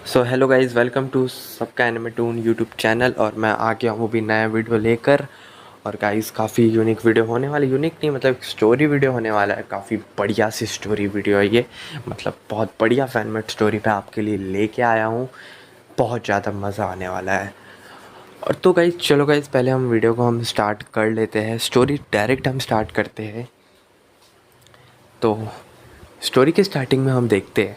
So hello guys, welcome to सबका Animatoon YouTube channel. और मैं आ गया हूँ भी नया वीडियो लेकर। और गाइज़ काफ़ी यूनिक वीडियो होने वाली, यूनिक नहीं मतलब स्टोरी वीडियो होने वाला है। काफ़ी बढ़िया सी स्टोरी वीडियो है ये, मतलब बहुत बढ़िया फैन मेड स्टोरी पे आपके लिए लेके आया हूँ। बहुत ज़्यादा मज़ा आने वाला है। और तो गाइज़ चलो गाइज़, पहले हम वीडियो को हम स्टार्ट कर लेते हैं। स्टोरी डायरेक्ट हम स्टार्ट करते हैं। तो स्टोरी के स्टार्टिंग में हम देखते हैं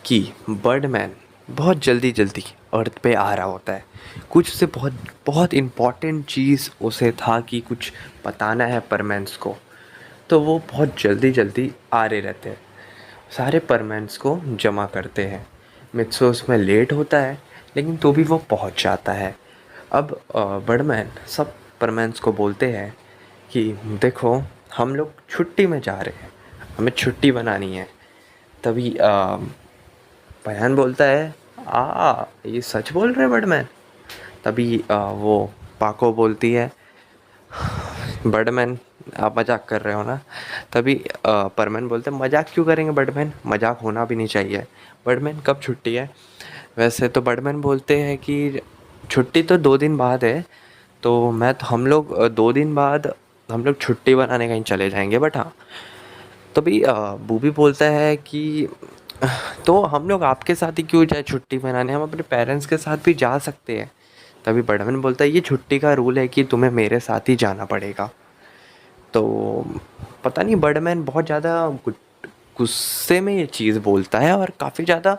कि बर्डमैन बहुत जल्दी जल्दी अर्थ पे आ रहा होता है। कुछ उसे बहुत बहुत इम्पॉर्टेंट चीज़ उसे था कि कुछ बताना है परमैन्स को। तो वो बहुत जल्दी जल्दी आ रहे रहते हैं, सारे परमैन्स को जमा करते हैं। मित्सो उसमें लेट होता है, लेकिन तो भी वो पहुंच जाता है। अब बर्डमैन सब परमैन्स को बोलते हैं कि देखो, हम लोग छुट्टी में जा रहे हैं, हमें छुट्टी बनानी है। तभी बयान बोलता है, ये सच बोल रहे बर्डमैन। तभी वो पाको बोलती है, बर्डमैन आप मजाक कर रहे हो ना। तभी परमैन बोलते हैं, मजाक क्यों करेंगे बर्डमैन, मजाक होना भी नहीं चाहिए। बर्डमैन कब छुट्टी है? वैसे तो बर्डमैन बोलते हैं कि छुट्टी तो 2 दिन बाद है। तो मैं तो हम लोग 2 दिन बाद हम लोग छुट्टी बनाने कहीं चले जाएंगे। बट हाँ, तभी बूबी बोलता है कि तो हम लोग आपके साथ ही क्यों जाए छुट्टी मनाने, हम अपने पेरेंट्स के साथ भी जा सकते हैं। तभी बड़मन बोलता है, ये छुट्टी का रूल है कि तुम्हें मेरे साथ ही जाना पड़ेगा। तो पता नहीं, बर्डमैन बहुत ज़्यादा गुस्से में ये चीज़ बोलता है और काफ़ी ज़्यादा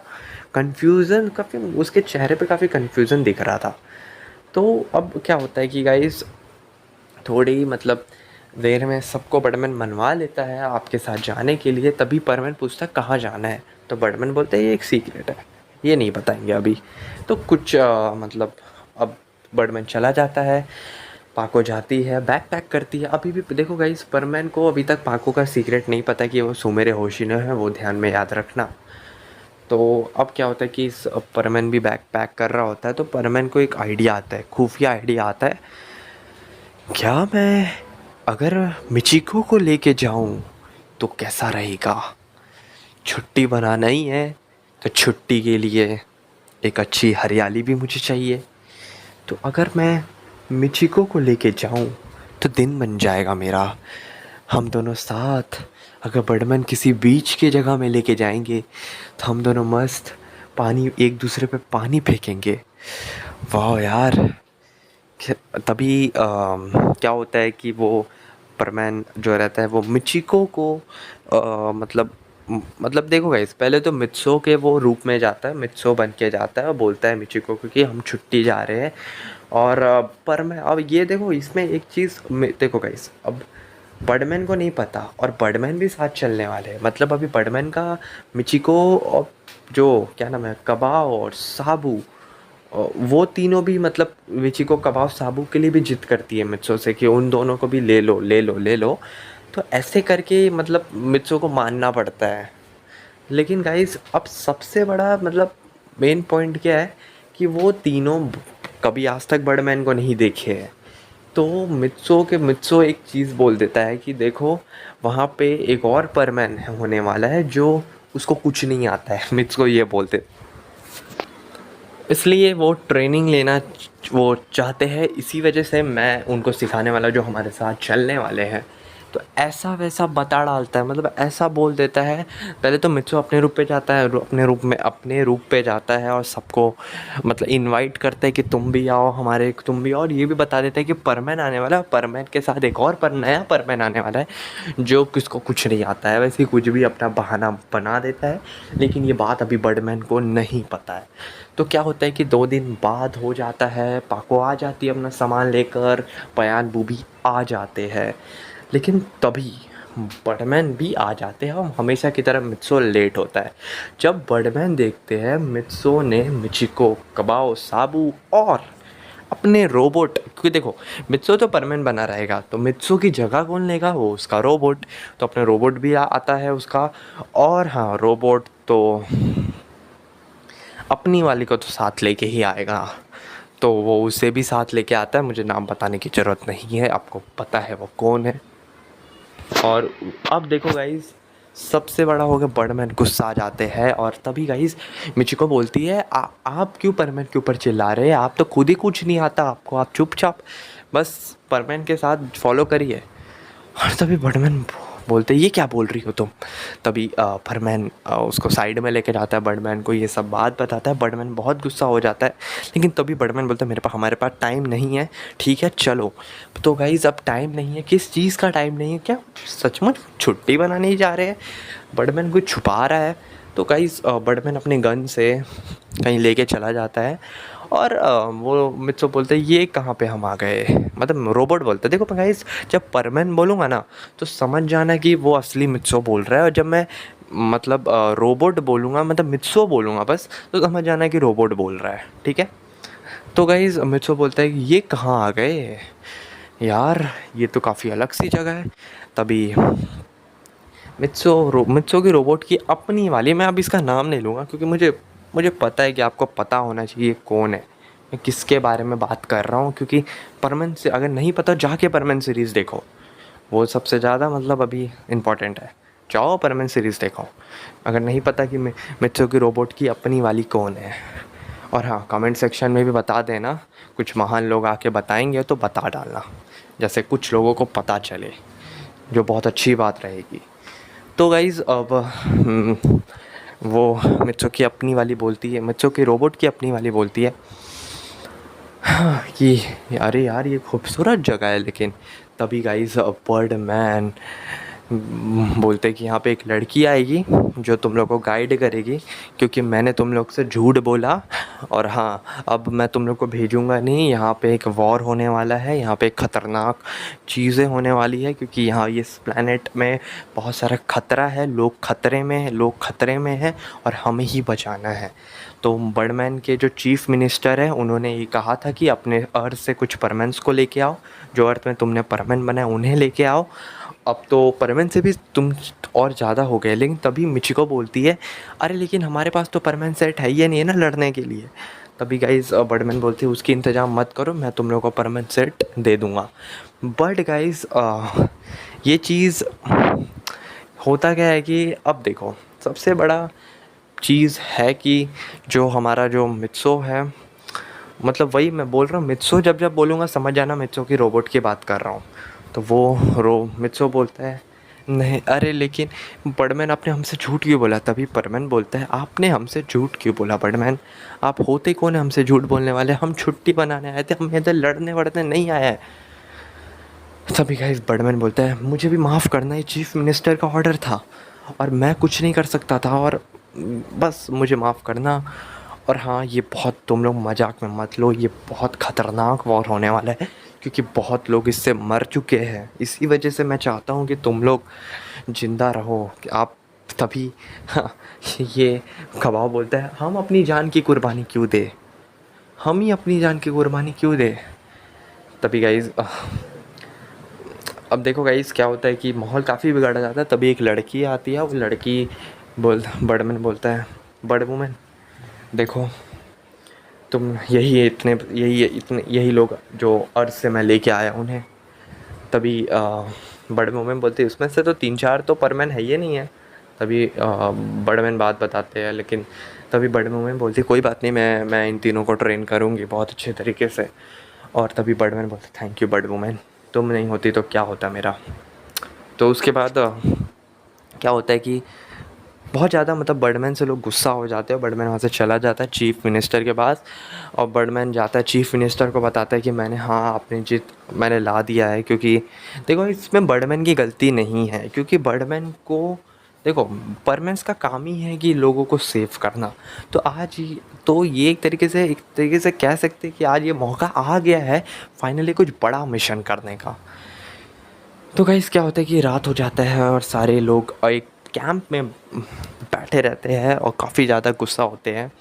कन्फ्यूज़न, काफ़ी उसके चेहरे पे काफ़ी कन्फ्यूज़न दिख रहा था। तो अब क्या होता है कि गाइस, थोड़ी मतलब देर में सबको बर्डमैन मनवा लेता है आपके साथ जाने के लिए। तभी बर्डमैन पूछता है कहाँ जाना है। तो बर्डमैन बोलते हैं ये एक सीक्रेट है, ये नहीं बताएंगे अभी। तो कुछ मतलब अब बर्डमैन चला जाता है। पाको जाती है, बैग पैक करती है। अभी भी देखो गाइस, परमैन को अभी तक पाको का सीक्रेट नहीं पता कि वो सुमेरे होशिनो है, वो ध्यान में याद रखना। तो अब क्या होता है कि इस परमैन भी बैग पैक कर रहा होता है। तो परमैन को एक आइडिया आता है, खुफिया आइडिया आता है। क्या मैं अगर मिचिको को लेके जाऊं तो कैसा रहेगा? छुट्टी बनाना ही है, तो छुट्टी के लिए एक अच्छी हरियाली भी मुझे चाहिए। तो अगर मैं मिचिको को लेके जाऊं तो दिन बन जाएगा मेरा। हम दोनों साथ, अगर बर्डमैन किसी बीच की जगह में लेके जाएंगे तो हम दोनों मस्त पानी, एक दूसरे पे पानी फेंकेंगे। वाह यार। तभी क्या होता है कि वो परमैन जो रहता है वो मिचिको को मतलब देखो गाइस, पहले तो मित्सो के वो रूप में जाता है, मित्सो बन के जाता है और बोलता है मिचिको को कि हम छुट्टी जा रहे हैं। और पर मैं अब ये देखो, इसमें एक चीज़ देखो गाइस, अब बर्डमैन को नहीं पता और बर्डमैन भी साथ चलने वाले हैं। मतलब अभी बर्डमैन का मिचिको और जो क्या नाम है, कबाओ और साबू, वो तीनों भी मतलब मिचिको कबाओ साबू के लिए भी जिद करती है मित्सो से कि उन दोनों को भी ले लो ले लो ले लो। तो ऐसे करके मतलब मित्सो को मानना पड़ता है। लेकिन गाइस, अब सबसे बड़ा मतलब मेन पॉइंट क्या है कि वो तीनों कभी आज तक बर्डमैन को नहीं देखे हैं। तो मित्सो एक चीज़ बोल देता है कि देखो, वहाँ पे एक और परमैन होने वाला है जो उसको कुछ नहीं आता है। मित्सो ये बोलते, इसलिए वो ट्रेनिंग लेना वो चाहते हैं। इसी वजह से मैं उनको सिखाने वाला, जो हमारे साथ चलने वाले हैं। तो ऐसा वैसा बता डालता है, मतलब ऐसा बोल देता है। पहले तो मित्सु अपने रूप पे जाता है, अपने रूप पे जाता है और सबको मतलब इनवाइट करता है कि तुम भी आओ हमारे, तुम भी आओ। और ये भी बता देता है कि परमैन आने वाला है, परमैन के साथ एक और नया परमैन आने वाला है जो किसको कुछ नहीं आता है। वैसे ही कुछ भी अपना बहाना बना देता है, लेकिन ये बात अभी बर्डमैन को नहीं पता है। तो क्या होता है कि 2 दिन बाद हो जाता है, पाको आ जाती है अपना सामान लेकर, पयान बूबी आ जाते हैं। लेकिन तभी बर्डमैन भी आ जाते हैं और हमेशा की तरह मित्सो लेट होता है। जब बर्डमैन देखते हैं मित्सो ने मिचिको, कबाओ, साबू और अपने रोबोट, क्योंकि देखो मित्सो तो परमैन बना रहेगा, तो मित्सो की जगह कौन लेगा? वो उसका रोबोट। तो अपने रोबोट भी आता है उसका। और हाँ, रोबोट तो अपनी वाली को तो साथ लेके ही आएगा। तो वो उसे भी साथ लेके आता है, मुझे नाम बताने की ज़रूरत नहीं है, आपको पता है वो कौन है। और अब देखो गाइस, सबसे बड़ा हो गया बर्डमैन गुस्सा आ जाते हैं और तभी गाइस मिचिको बोलती है आप क्यों परमैन के ऊपर चिल्ला रहे हैं, आप तो खुद ही कुछ नहीं आता आपको, आप चुपचाप बस परमैन के साथ फॉलो करिए। और तभी बर्डमैन बोलते ये क्या बोल रही हो तुम। तभी परमैन उसको साइड में लेके जाता है, बर्डमैन को ये सब बात बताता है। बर्डमैन बहुत गुस्सा हो जाता है, लेकिन तभी बर्डमैन बोलता है हमारे पास टाइम नहीं है, ठीक है चलो। तो गाइज अब टाइम नहीं है, किस चीज़ का टाइम नहीं है, क्या सचमुच छुट्टी बनाने ही जा रहे हैं। बर्डमैन कुछ छुपा रहा है। तो गाइज बर्डमैन अपने गन से कहीं लेके चला जाता है और वो मित्सो बोलते हैं ये कहाँ पे हम आ गए, मतलब रोबोट बोलते हैं। देखो गाइस जब परमैन बोलूँगा ना तो समझ जाना कि वो असली मित्सो बोल रहा है, और जब मैं मतलब रोबोट बोलूँगा, मतलब मित्सो बोलूँगा बस, तो समझ जाना कि रोबोट बोल रहा है, ठीक है। तो गाइस मित्सो बोलता है कि ये कहाँ आ गए यार, ये तो काफ़ी अलग सी जगह है। तभी मित्सो की रोबोट की अपनी वाली, मैं अब इसका नाम नहीं लूँगा क्योंकि मुझे मुझे पता है कि आपको पता होना चाहिए कौन है, मैं किसके बारे में बात कर रहा हूँ। क्योंकि परमन से अगर नहीं पता जाके परमन सीरीज़ देखो, वो सबसे ज़्यादा मतलब अभी इम्पॉर्टेंट है। जाओ परमन सीरीज़ देखो अगर नहीं पता कि मित्सो की रोबोट की अपनी वाली कौन है। और हाँ, कमेंट सेक्शन में भी बता देना, कुछ महान लोग आके बताएंगे तो बता डालना, जैसे कुछ लोगों को पता चले, जो बहुत अच्छी बात रहेगी। तो गाइज़ अब वो मित्सो की अपनी वाली बोलती है, मित्सो की रोबोट की अपनी वाली बोलती है कि अरे यार ये खूबसूरत जगह है। लेकिन तभी गाइज़ बर्डमैन बोलते कि यहाँ पे एक लड़की आएगी जो तुम लोग को गाइड करेगी, क्योंकि मैंने तुम लोग से झूठ बोला। और हाँ, अब मैं तुम लोग को भेजूँगा नहीं, यहाँ पे एक वॉर होने वाला है, यहाँ पे ख़तरनाक चीज़ें होने वाली है, क्योंकि यहाँ इस प्लैनेट में बहुत सारा ख़तरा है, लोग ख़तरे में हैं और हमें ही बचाना है। तो बर्डमैन के जो चीफ़ मिनिस्टर है उन्होंने ये कहा था कि अपने अर्थ से कुछ परमैन्स को लेके आओ, जो अर्थ में तुमने परमैन बनाया उन्हें लेके आओ। अब तो परमैन से भी तुम और ज़्यादा हो गए। लेकिन तभी मिचिको बोलती है अरे लेकिन हमारे पास तो परमैन सेट है ही नहीं है ना लड़ने के लिए। तभी गाइज़ बर्डमैन बोलती है उसकी इंतज़ाम मत करो, मैं तुम लोगों को परमैन सेट दे दूँगा। बट गाइज़ ये चीज़ होता क्या है कि अब देखो सबसे बड़ा चीज़ है कि जो हमारा जो मित्सो है, मतलब वही मैं बोल रहा हूँ, मित्सो जब जब बोलूँगा समझ जाना मित्सो की रोबोट की बात कर रहा हूँ। तो वो मित्सो बोलता है नहीं, अरे लेकिन बर्डमैन आपने हमसे झूठ क्यों बोला। तभी परमैन बोलता है आपने हमसे झूठ क्यों बोला बर्डमैन, आप होते कौन है हमसे झूठ बोलने वाले, हम छुट्टी बनाने आए थे, हम इधर लड़ने वड़ने नहीं आए हैं। तभी गाइस बर्डमैन बोलता है मुझे भी माफ़ करना, ये चीफ मिनिस्टर का ऑर्डर था और मैं कुछ नहीं कर सकता था, और बस मुझे माफ़ करना। और हाँ, ये बहुत तुम लोग मजाक में मत लो, ये बहुत ख़तरनाक वॉर होने वाला है, क्योंकि बहुत लोग इससे मर चुके हैं। इसी वजह से मैं चाहता हूँ कि तुम लोग ज़िंदा रहो, कि आप तभी हाँ, ये कबाब बोलता है हम अपनी जान की कुर्बानी क्यों दे, हम ही अपनी जान की कुर्बानी क्यों दे। तभी गाइज अब देखो गाइस क्या होता है कि माहौल काफ़ी बिगड़ जाता है। तभी एक लड़की आती है, वो लड़की बर्डमैन बोलता है बर्ड वुमन देखो तुम यही लोग जो अर्थ से मैं लेके आया उन्हें। तभी बर्ड वुमन बोलती है उसमें से तो 3-4 तो परमैन है ही नहीं है। तभी बर्डमैन बात बताते हैं, लेकिन तभी बर्ड वुमन बोलती कोई बात नहीं, मैं इन तीनों को ट्रेन करूँगी बहुत अच्छे तरीके से। और तभी बर्डमैन बोलते थैंक यू बर्ड वुमन, तुम नहीं होती तो क्या होता मेरा। तो उसके बाद क्या होता है कि बहुत ज़्यादा मतलब बर्डमैन से लोग गुस्सा हो जाते हैं। बर्डमैन वहाँ से चला जाता है चीफ़ मिनिस्टर के पास, और बर्डमैन जाता है चीफ़ मिनिस्टर को बताता है कि मैंने ला दिया है। क्योंकि देखो इसमें बर्डमैन की गलती नहीं है, क्योंकि बर्डमैन को देखो परमैन्स का काम ही है कि लोगों को सेव करना। तो ये एक तरीके से कह सकते हैं कि आज ये मौका आ गया है फाइनली कुछ बड़ा मिशन करने का। तो गाइस क्या होता है कि रात हो जाता है और सारे लोग एक कैंप में बैठे रहते हैं और काफ़ी ज़्यादा गुस्सा होते हैं।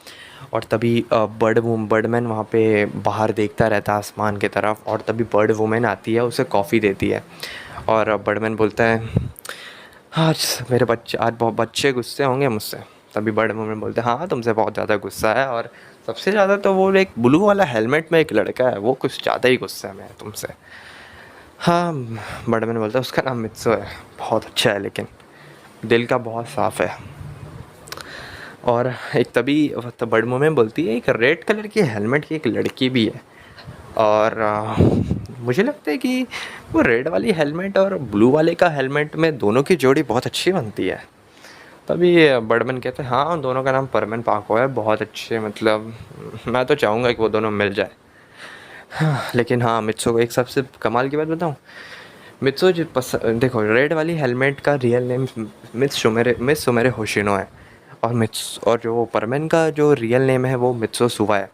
और तभी बर्डमैन वहाँ पे बाहर देखता रहता है आसमान की तरफ, और तभी बर्ड वुमेन आती है, उसे कॉफ़ी देती है। और बर्डमैन बोलता है आज बहुत बच्चे गुस्से होंगे मुझसे। तभी बर्ड वुमेन बोलते हैं हाँ तुमसे बहुत ज़्यादा गुस्सा है, और सबसे ज़्यादा तो वो एक ब्लू वाला हेलमेट में एक लड़का है, वो कुछ ज़्यादा ही गुस्से में है तुमसे। हाँ, बर्डमैन बोलता है उसका नाम मित्सो है, बहुत अच्छा है, लेकिन दिल का बहुत साफ़ है। और एक तभी तो बर्ड वुमन बोलती है एक रेड कलर की हेलमेट की एक लड़की भी है। और मुझे लगता है कि वो रेड वाली हेलमेट और ब्लू वाले का हेलमेट में दोनों की जोड़ी बहुत अच्छी बनती है। तभी बर्डमैन कहते हैं हाँ दोनों का नाम परमन पाको है, बहुत अच्छे, मतलब मैं तो चाहूँगा कि वो दोनों मिल जाए। हाँ, लेकिन हाँ मित्सो को एक सबसे कमाल की बात बताऊँ। मित्सो जो देखो रेड वाली हेलमेट का रियल नेम मिस सुमेरे होशिनो है। और और जो परमन का जो रियल नेम है वो मित्सो सुवा है।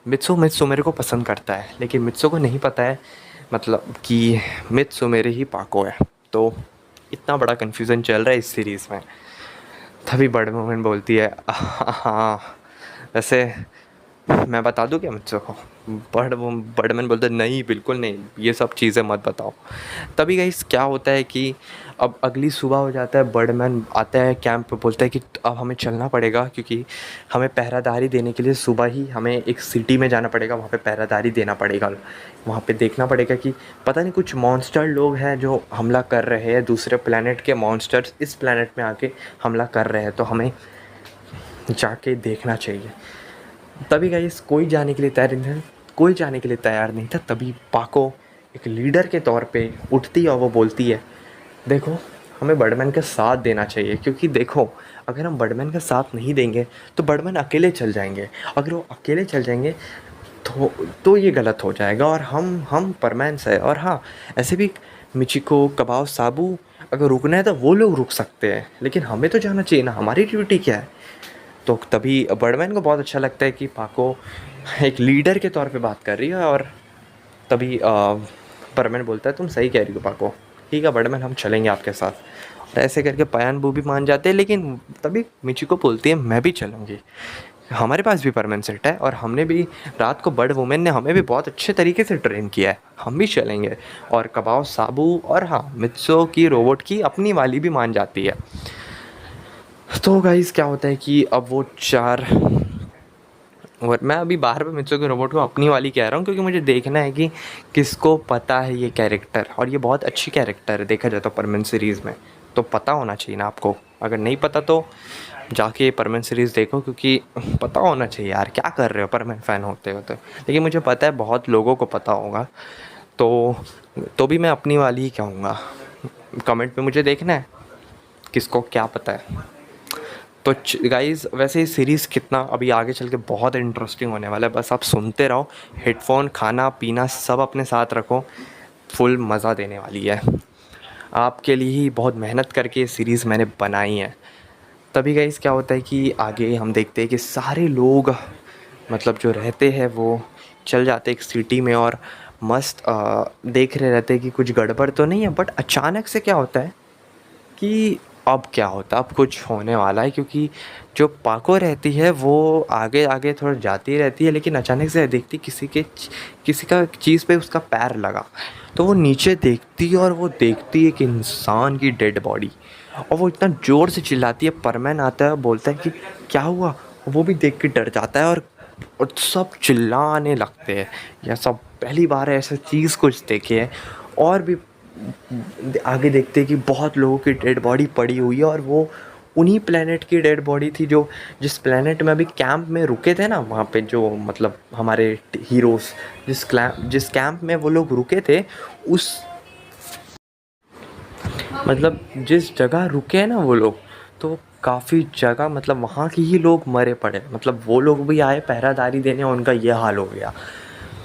मित्सो सुमेरे को पसंद करता है, लेकिन मित्सो को नहीं पता है मतलब कि मित्सो मेरे ही पाको है। तो इतना बड़ा कन्फ्यूज़न चल रहा है इस सीरीज़ में। तभी बर्ड वुमन बोलती है हाँ वैसे मैं बता दूँ क्या मुझसे को। बर्डमैन बोलते नहीं बिल्कुल नहीं, ये सब चीज़ें मत बताओ। तभी गाइस क्या होता है कि अब अगली सुबह हो जाता है, बर्डमैन आता है कैंप पे, बोलता है कि अब हमें चलना पड़ेगा क्योंकि हमें पहरादारी देने के लिए सुबह ही हमें एक सिटी में जाना पड़ेगा, वहाँ पे पहरादारी देना पड़ेगा। वहाँ पे देखना पड़ेगा कि पता नहीं कुछ मॉन्स्टर लोग हैं जो हमला कर रहे हैं, दूसरे प्लेनेट के मॉन्स्टर्स इस प्लेनेट में आके हमला कर रहे हैं, तो हमें जाके देखना चाहिए। तभी गाइस कोई जाने के लिए तैयार नहीं था, कोई जाने के लिए तैयार नहीं था। तभी पाको एक लीडर के तौर पे उठती है और वो बोलती है देखो हमें बर्डमैन का साथ देना चाहिए, क्योंकि देखो अगर हम बर्डमैन का साथ नहीं देंगे तो बर्डमैन अकेले चल जाएंगे, अगर वो अकेले चल जाएंगे तो ये गलत हो जाएगा और हम परमैन्स है। और हाँ ऐसे भी मिचिको कबाओ साबू अगर रुकना है तो वो लोग रुक सकते हैं, लेकिन हमें तो जाना चाहिए ना, हमारी ड्यूटी क्या है। तो तभी बर्डमैन को बहुत अच्छा लगता है कि पाको एक लीडर के तौर पे बात कर रही है। और तभी बर्डमैन बोलता है तुम सही कह रही हो पाको, ठीक है बर्डमैन हम चलेंगे आपके साथ। और ऐसे करके पयान बू भी मान जाते हैं, लेकिन तभी मिचिको बोलती है मैं भी चलूँगी, हमारे पास भी परमानेंट सेट है और हमने भी रात को बर्ड वुमेन ने हमें भी बहुत अच्छे तरीके से ट्रेन किया है, हम भी चलेंगे। और कबाओ साबू और हाँ मित्सो की रोबोट की अपनी वाली भी मान जाती है। तो गाइस क्या होता है कि अब वो चार, और मैं अभी बाहर पे मित्सो के रोबोट को अपनी वाली कह रहा हूँ क्योंकि मुझे देखना है कि किसको पता है ये कैरेक्टर, और ये बहुत अच्छी कैरेक्टर है देखा जाए तो परमानेंट सीरीज़ में, तो पता होना चाहिए ना आपको। अगर नहीं पता तो जाके परमानेंट सीरीज़ देखो, क्योंकि पता होना चाहिए यार क्या कर रहे हो परमानेंट फ़ैन होते होते। लेकिन मुझे पता है बहुत लोगों को पता होगा, तो भी मैं अपनी वाली ही कहूँगा। कमेंट पे मुझे देखना है किसको क्या पता है। तो गाइज़ वैसे ही सीरीज़ कितना अभी आगे चल के बहुत इंटरेस्टिंग होने वाला है, बस आप सुनते रहो, हेडफोन खाना पीना सब अपने साथ रखो, फुल मज़ा देने वाली है। आपके लिए ही बहुत मेहनत करके ये सीरीज़ मैंने बनाई है। तभी गाइज़ क्या होता है कि आगे हम देखते हैं कि सारे लोग मतलब जो रहते हैं वो चल जाते एक सिटी में और मस्त देख रहे रहते हैं कि कुछ गड़बड़ तो नहीं है। बट अचानक से क्या होता है कि अब क्या होता है, अब कुछ होने वाला है, क्योंकि जो पाको रहती है वो आगे आगे थोड़ा जाती रहती है, लेकिन अचानक से देखती किसी का चीज़ पे उसका पैर लगा, तो वो नीचे देखती है और वो देखती है एक इंसान की डेड बॉडी, और वो इतना ज़ोर से चिल्लाती है। परमैन आता है बोलता है कि क्या हुआ, वो भी देख के डर जाता है और सब चिल्लाने लगते हैं, यह सब पहली बार है ऐसा चीज़ कुछ देखे है। और भी आगे देखते हैं कि बहुत लोगों की डेड बॉडी पड़ी हुई है, और वो उन्हीं प्लेनेट की डेड बॉडी थी जो जिस प्लेनेट में अभी कैंप में रुके थे ना, वहाँ पे जो मतलब हमारे हीरोज़ जिस कैंप में वो लोग रुके थे, उस मतलब जिस जगह रुके हैं ना वो लोग, तो काफ़ी जगह मतलब वहाँ के ही लोग मरे पड़े, मतलब वो लोग भी आए पहरादारी देने और उनका ये हाल हो गया।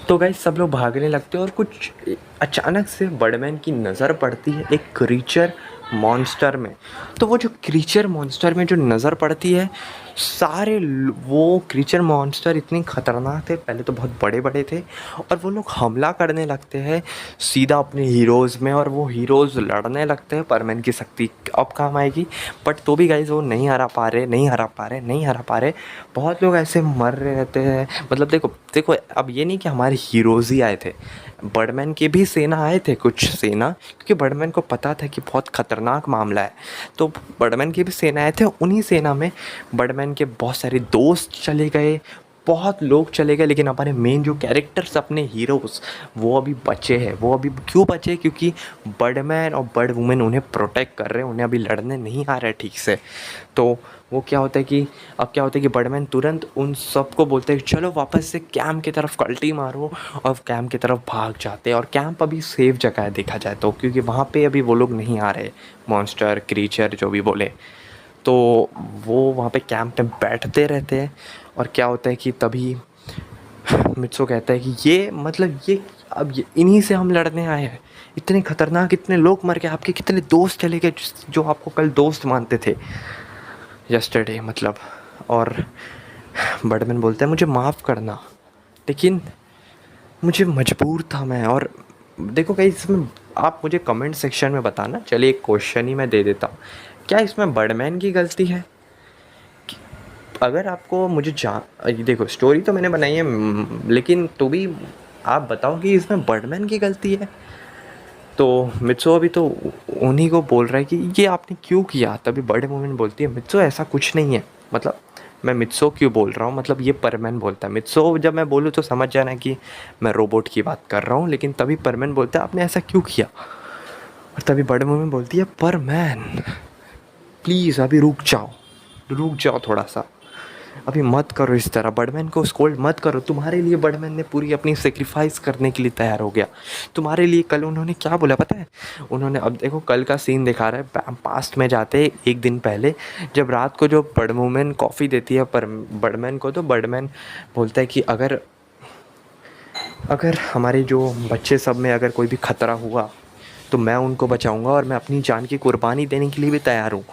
तो गाइस सब लोग भागने लगते हैं और कुछ अचानक से बर्डमैन की नज़र पड़ती है एक क्रीचर मॉन्स्टर में। तो वो जो क्रीचर मॉन्स्टर में जो नज़र पड़ती है, वो क्रीचर मॉन्स्टर इतनी ख़तरनाक थे, पहले तो बहुत बड़े बड़े थे, और वो लोग हमला करने लगते हैं सीधा अपने हीरोज़ में, और वो हीरोज़ लड़ने लगते हैं। परमैन की शक्ति अब काम आएगी, बट तो भी गाइस वो नहीं हरा पा रहे। बहुत लोग ऐसे मर रहे रहते हैं। मतलब देखो अब ये नहीं कि हमारे हीरोज़ ही आए थे, बर्डमैन के भी सेना आए थे कुछ सेना, क्योंकि बर्डमैन को पता था कि बहुत ख़तरनाक मामला है, तो बर्डमैन की भी सेना आए थे। उन्हीं सेना में बर्डमैन के बहुत सारे दोस्त चले गए, बहुत लोग चले गए, लेकिन हमारे मेन जो कैरेक्टर्स, अपने हीरोज़, वो अभी बचे हैं। वो अभी क्यों बचे? क्योंकि बर्डमैन और बर्ड वुमेन उन्हें प्रोटेक्ट कर रहे हैं, उन्हें अभी लड़ने नहीं आ रहा है ठीक से। तो वो क्या होता है कि अब क्या होता है कि बर्डमैन तुरंत उन सबको बोलते हैं कि चलो वापस से कैंप की तरफ कल्टी मारो, और कैंप की तरफ भाग जाते हैं। और कैंप अभी सेफ जगह है देखा जाए तो, क्योंकि वहाँ पे अभी वो लोग नहीं आ रहे, मॉन्स्टर क्रीचर जो भी बोले। तो वो वहाँ पे कैंप में बैठते रहते हैं। और क्या होता है कि तभी मित्सो कहता है कि ये मतलब ये अब ये इन्हीं से हम लड़ने आए हैं। इतने खतरनाक, इतने लोग मर गए, आपके कितने दोस्त चले गए जो आपको कल दोस्त मानते थे, यस्टरडे मतलब। और बर्डमैन बोलता है मुझे माफ़ करना, लेकिन मुझे मजबूर था मैं। और देखो कहीं इसमें आप मुझे कमेंट सेक्शन में बताना, चलिए एक क्वेश्चन ही मैं दे देता हूँ, क्या इसमें बर्डमैन की गलती है? अगर आपको मुझे देखो स्टोरी तो मैंने बनाई है, लेकिन तो भी आप बताओ कि इसमें बर्डमैन की गलती है? तो मित्सो अभी तो उन्हीं को बोल रहा है कि ये आपने क्यों किया। तभी बड़े मोमेंट बोलती है मित्सो ऐसा कुछ नहीं है, मतलब मैं मित्सो क्यों बोल रहा हूँ, मतलब ये परमैन बोलता है। मित्सो जब मैं बोलूँ तो समझ जाना कि मैं रोबोट की बात कर रहा हूँ, लेकिन तभी परमैन बोलता है आपने ऐसा क्यों किया। और तभी बड़े मोमेंट बोलती है परमैन प्लीज़ अभी रुक जाओ थोड़ा सा, अभी मत करो इस तरह, बर्डमैन को स्कोल्ड मत करो। तुम्हारे लिए बर्डमैन ने पूरी अपनी सेक्रीफाइस करने के लिए तैयार हो गया तुम्हारे लिए। कल उन्होंने क्या बोला पता है? उन्होंने, अब देखो कल का सीन दिखा रहा है, पास्ट में जाते एक दिन पहले, जब रात को जो बर्डवुमेन कॉफ़ी देती है पर बर्डमैन को, तो बर्डमैन बोलता है कि अगर अगर हमारे जो बच्चे सब में अगर कोई भी ख़तरा हुआ तो मैं उनको बचाऊंगा, और मैं अपनी जान की कुर्बानी देने के लिए भी तैयार हूँ।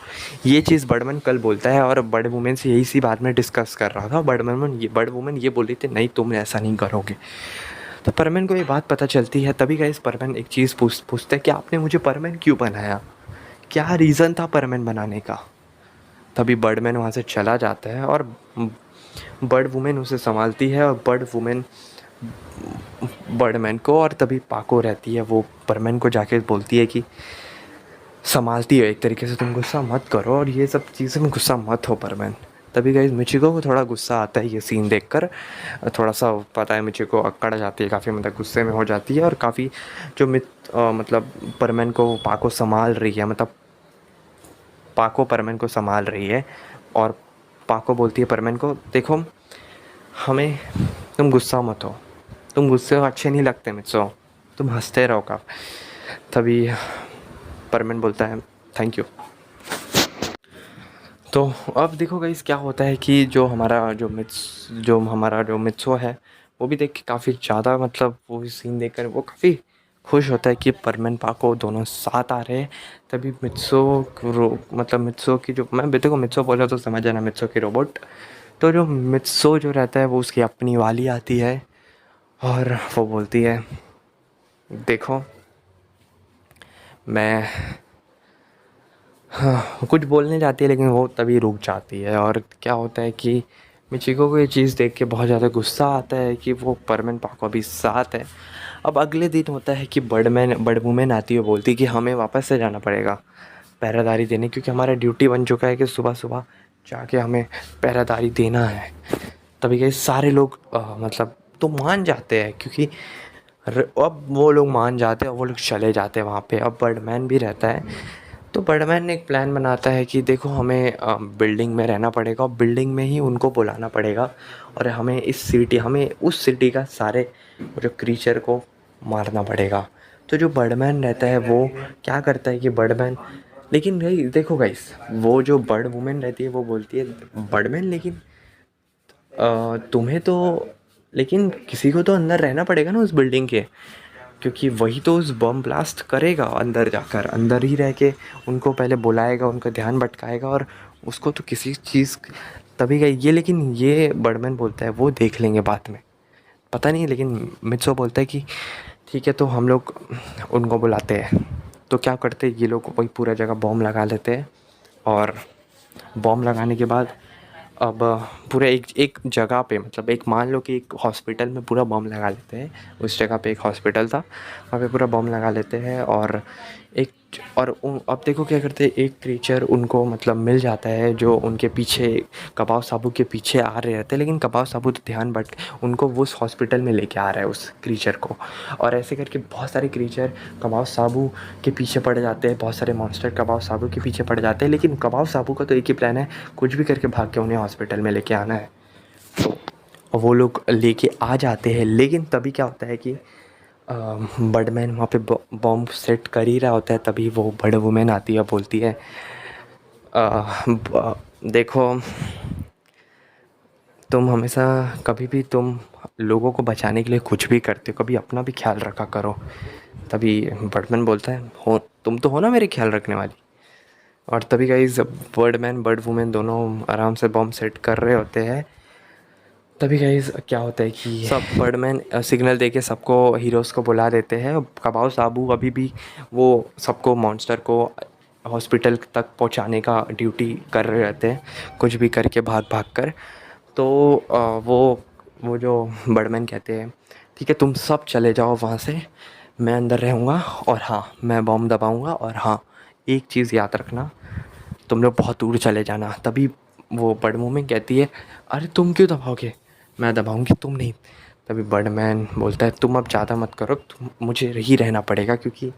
ये चीज़ बर्डमैन कल बोलता है, और बर्ड वुमेन से यही सी बात मैं डिस्कस कर रहा था। बर्ड वुमेन ये बोल रही थी नहीं तुम ऐसा नहीं करोगे। तो परमैन को ये बात पता चलती है। तभी गाइस परमैन एक चीज़ पूछता है कि आपने मुझे परमैन क्यों बनाया, क्या रीज़न था परमैन बनाने का। तभी बर्डमैन वहाँ से चला जाता है, और बर्ड वुमेन उसे संभालती है, और बर्ड वुमेन बर्डमैन को, और तभी पाको रहती है, वो परमैन को जाके बोलती है कि संभालती है एक तरीके से, तुम गुस्सा मत करो और ये सब चीज़ें में गुस्सा मत हो परमैन। तभी गाइस मिचिको को थोड़ा गुस्सा आता है ये सीन देखकर, थोड़ा सा पता है मिचिको अकड़ जाती है काफ़ी, मतलब गुस्से में हो जाती है। और काफ़ी जो मतलब परमैन को पाको संभाल रही है, मतलब पाको परमैन को संभाल रही है। और पाको बोलती है परमैन को देखो हमें, तुम गुस्सा मत हो, तुम गुस्से अच्छे नहीं लगते मित्सो, तुम हंसते रहो का। तभी परमैन बोलता है थैंक यू। तो अब देखो गाइस क्या होता है कि जो हमारा जो मित्सो है, वो भी देख के काफ़ी ज़्यादा, मतलब वो सीन देखकर वो काफ़ी खुश होता है कि परमैन पाको दोनों साथ आ रहे हैं। तभी मतलब मित्सो की जो, मैं देखो मित्सो बोला तो समझ जाना मित्सो की रोबोट। तो जो मित्सो जो रहता है वो उसकी अपनी वाली आती है, और वो बोलती है देखो मैं, हाँ कुछ बोलने जाती है लेकिन वो तभी रुक जाती है। और क्या होता है कि मिचिको को ये चीज़ देख के बहुत ज़्यादा गुस्सा आता है कि वो परमैन पाको अभी साथ है। अब अगले दिन होता है कि बर्ड वुमेन आती है, बोलती है कि हमें वापस से जाना पड़ेगा पहरादारी देने, क्योंकि हमारा ड्यूटी बन चुका है कि सुबह सुबह जाके हमें पहरादारी देना है। तभी के सारे लोग मतलब तो मान जाते हैं, क्योंकि अब वो लोग मान जाते हैं, वो लोग चले जाते हैं वहाँ पे। अब बर्डमैन भी रहता है, तो बर्डमैन ने एक प्लान बनाता है कि देखो हमें बिल्डिंग में रहना पड़ेगा, और बिल्डिंग में ही उनको बुलाना पड़ेगा, और हमें उस सिटी का सारे जो क्रीचर को मारना पड़ेगा। तो जो बर्डमैन रहता है वो क्या करता है कि बर्डमैन, लेकिन भाई देखो गाइस, वो जो बर्ड वुमेन रहती है वो बोलती है बर्डमैन लेकिन तुम्हें तो, लेकिन किसी को तो अंदर रहना पड़ेगा ना उस बिल्डिंग के, क्योंकि वही तो उस बम ब्लास्ट करेगा, अंदर जाकर अंदर ही रह के उनको पहले बुलाएगा, उनका ध्यान भटकाएगा, और उसको तो किसी चीज़ तभी गई ये। लेकिन ये बर्डमैन बोलता है वो देख लेंगे बाद में, पता नहीं। लेकिन मित्सो बोलता है कि ठीक है तो हम लोग उनको बुलाते हैं। तो क्या करते हैं ये लोग, वही पूरा जगह बॉम्ब लगा लेते हैं। और बॉम्ब लगाने के बाद अब पूरे एक एक जगह पे, मतलब एक मान लो कि एक हॉस्पिटल में पूरा बम लगा लेते हैं। उस जगह पे एक हॉस्पिटल था, वहाँ पे पूरा बम लगा लेते हैं। और एक और अब देखो क्या करते हैं, एक क्रीचर उनको मतलब मिल जाता है जो उनके पीछे कबाब साबू के पीछे आ रहे रहते हैं, लेकिन कबाब साबू तो ध्यान बट उनको वो उस हॉस्पिटल में लेके आ रहा है उस क्रीचर को। और ऐसे करके बहुत सारे क्रीचर कबाब साबू के पीछे पड़ जाते हैं, बहुत सारे मॉन्स्टर कबाब साबू के पीछे पड़ जाते हैं, लेकिन कबाब साबू का तो एक ही प्लान है, कुछ भी करके भाग के उन्हें हॉस्पिटल में लेके आना है। और वो लोग लेके आ जाते हैं, लेकिन तभी क्या होता है कि बर्डमैन वहाँ पे बॉम्ब सेट कर ही रहा होता है, तभी वो बर्ड वुमेन आती है, बोलती है देखो तुम हमेशा कभी भी तुम लोगों को बचाने के लिए कुछ भी करते हो, कभी अपना भी ख्याल रखा करो। तभी बर्डमैन बोलता है हो तुम तो हो ना मेरे ख्याल रखने वाली। और तभी गाइस बर्डमैन बर्ड वुमेन दोनों आराम से बॉम्ब सेट कर रहे होते हैं। तभी गाइस क्या होता है कि सब बर्डमैन सिग्नल देके सबको हीरोज़ को बुला देते हैं। कबाब साबू अभी भी वो सबको मॉन्स्टर को हॉस्पिटल तक पहुंचाने का ड्यूटी कर रहे रहते हैं, कुछ भी करके भाग भाग कर। तो वो जो बर्डमैन कहते हैं ठीक है तुम सब चले जाओ वहाँ से, मैं अंदर रहूँगा और हाँ मैं बॉम्ब दबाऊँगा, और हाँ एक चीज़ याद रखना, तुम लोग बहुत दूर चले जाना। तभी वो बर्ड वुमन कहती है अरे तुम क्यों दबाओगे, मैं दबाऊंगी तुम नहीं। तभी बर्डमैन बोलता है तुम अब ज़्यादा मत करो, तुम मुझे ही रहना पड़ेगा क्योंकि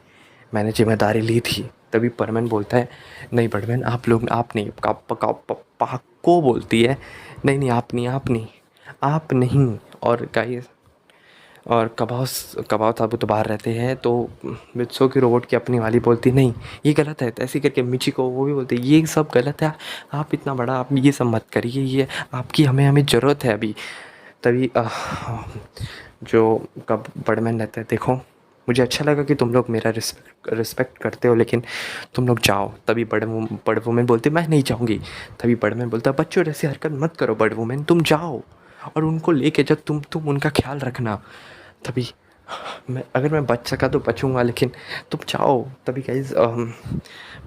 मैंने जिम्मेदारी ली थी। तभी परमैन बोलता है नहीं बर्डमैन आप लोग, आप नहीं, पापा को बोलती है नहीं नहीं आप नहीं, आप नहीं, आप नहीं। और गाइस और कबाब साबुत तो बाहर रहते हैं, तो मित्सो की रोबोट की अपनी वाली बोलती नहीं ये गलत है, तो ऐसे करके मिची को वो भी बोलती ये सब गलत है, आप इतना बड़ा आप ये सब मत करिए, ये आपकी हमें हमें ज़रूरत है अभी। तभी जो कब बर्डमैन रहता है देखो मुझे अच्छा लगा कि तुम लोग मेरा रिस्पेक्ट करते हो, लेकिन तुम लोग जाओ। तभी बर्ड वुमेन बोलती मैं नहीं जाऊँगी। तभी बर्डमैन बोलता है बच्चों जैसी हरकत मत करो बर्ड वुमेन, तुम जाओ और उनको लेके जब तुम उनका ख्याल रखना। तभी मैं बच सका तो बचूंगा, लेकिन तुम जाओ। तभी गाइज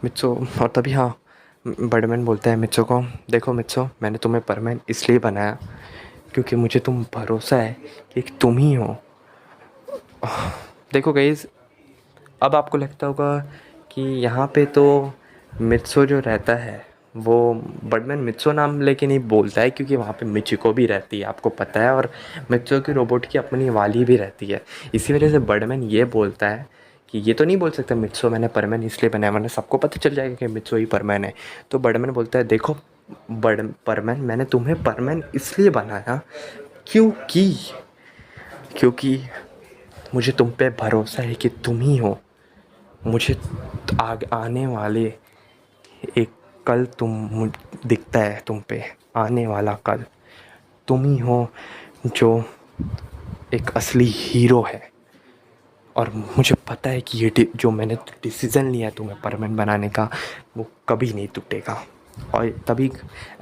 मित्सो, और तभी हाँ बर्डमैन बोलता है मित्सो को देखो मित्सो मैंने तुम्हें परमैन इसलिए बनाया क्योंकि मुझे तुम भरोसा है कि तुम ही हो। देखो गाइज अब आपको लगता होगा कि यहाँ पे तो मित्सो जो रहता है वो बर्डमैन मित्सो नाम लेके नहीं बोलता है क्योंकि वहाँ पे मिचिको भी रहती है, आपको पता है, और मित्सो की रोबोट की अपनी वाली भी रहती है। इसी वजह से बर्डमैन ये बोलता है कि ये तो नहीं बोल सकता मित्सो मैंने परमैन इसलिए बनाया, वरना सबको पता चल जाएगा कि मित्सो ही परमैन है। तो बर्डमैन बोलता है देखो परमैन मैंने तुम्हें परमैन इसलिए बनाया क्योंकि क्योंकि मुझे तुम पे भरोसा है कि तुम ही हो। मुझे आने वाले एक कल दिखता है तुम पे, आने वाला कल तुम ही हो जो एक असली हीरो है। और मुझे पता है कि ये जो मैंने डिसीज़न लिया है तुम्हें परमानेंट बनाने का वो कभी नहीं टूटेगा। और तभी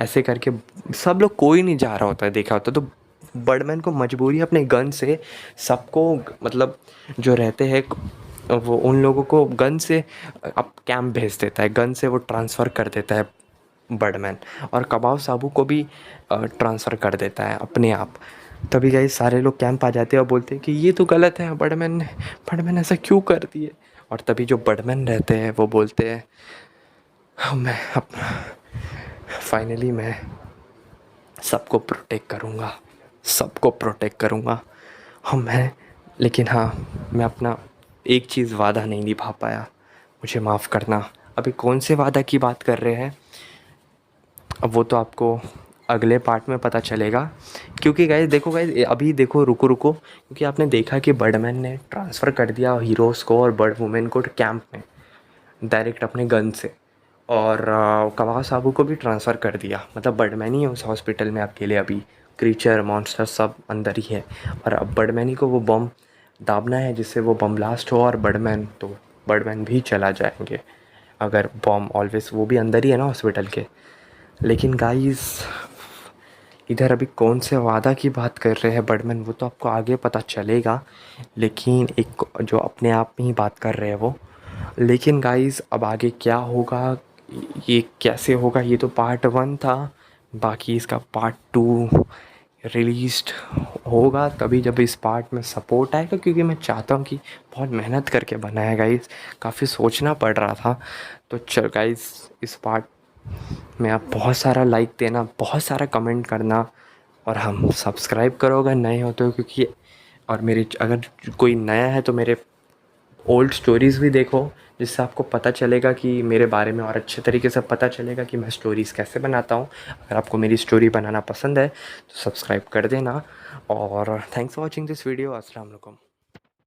ऐसे करके सब लोग, कोई नहीं जा रहा होता है, देखा होता तो बर्डमैन को मजबूरी अपने गन से सबको मतलब जो रहते हैं वो उन लोगों को गन से अब कैंप भेज देता है, गन से वो ट्रांसफ़र कर देता है बर्डमैन, और कबाब साबू को भी ट्रांसफ़र कर देता है अपने आप। तभी गाइस सारे लोग कैंप आ जाते हैं और बोलते हैं कि ये तो गलत है, बर्डमैन ऐसा क्यों कर दिए। और तभी जो बर्डमैन रहते हैं वो बोलते हैं मैं अब फाइनली मैं सबको प्रोटेक्ट करूँगा, सबको प्रोटेक्ट करूँगा। हाँ मैं, लेकिन हाँ मैं अपना एक चीज़ वादा नहीं निभा पाया, मुझे माफ़ करना। अभी कौन से वादा की बात कर रहे हैं अब वो तो आपको अगले पार्ट में पता चलेगा। क्योंकि गाइस देखो गाइस अभी देखो रुको क्योंकि आपने देखा कि बर्डमैन ने ट्रांसफ़र कर दिया हीरोज़ को और बर्ड वुमेन को कैंप में डायरेक्ट अपने गन से, और कबाब साबू को भी ट्रांसफ़र कर दिया। मतलब बर्डमैन ही है उस हॉस्पिटल में अकेले, अभी क्रीचर मॉन्स्टर सब अंदर ही है, और अब बर्डमैन ही को वो बम दाबना है जिससे वो बम ब्लास्ट हो और बर्डमैन भी चला जाएंगे अगर बम ऑलवेज, वो भी अंदर ही है ना हॉस्पिटल के। लेकिन गाइस इधर अभी कौन से वादा की बात कर रहे हैं बर्डमैन वो तो आपको आगे पता चलेगा, लेकिन एक जो अपने आप में ही बात कर रहे हैं वो। लेकिन गाइस अब आगे क्या होगा, ये कैसे होगा, ये तो पार्ट 1 था, बाकी इसका पार्ट 2 रिलीज़्ड होगा तभी जब इस पार्ट में सपोर्ट आएगा, क्योंकि मैं चाहता हूँ कि बहुत मेहनत करके बनाया गाइस, काफ़ी सोचना पड़ रहा था। तो चल गाइस, इस पार्ट में आप बहुत सारा लाइक देना, बहुत सारा कमेंट करना, और हम सब्सक्राइब करो अगर नए हो तो, क्योंकि और मेरे अगर कोई नया है तो मेरे ओल्ड स्टोरीज़ भी देखो, जिससे आपको पता चलेगा कि मेरे बारे में और अच्छे तरीके से पता चलेगा कि मैं स्टोरीज़ कैसे बनाता हूँ। अगर आपको मेरी स्टोरी बनाना पसंद है तो सब्सक्राइब कर देना। और thanks for watching this video. अस्सलाम वालेकुम।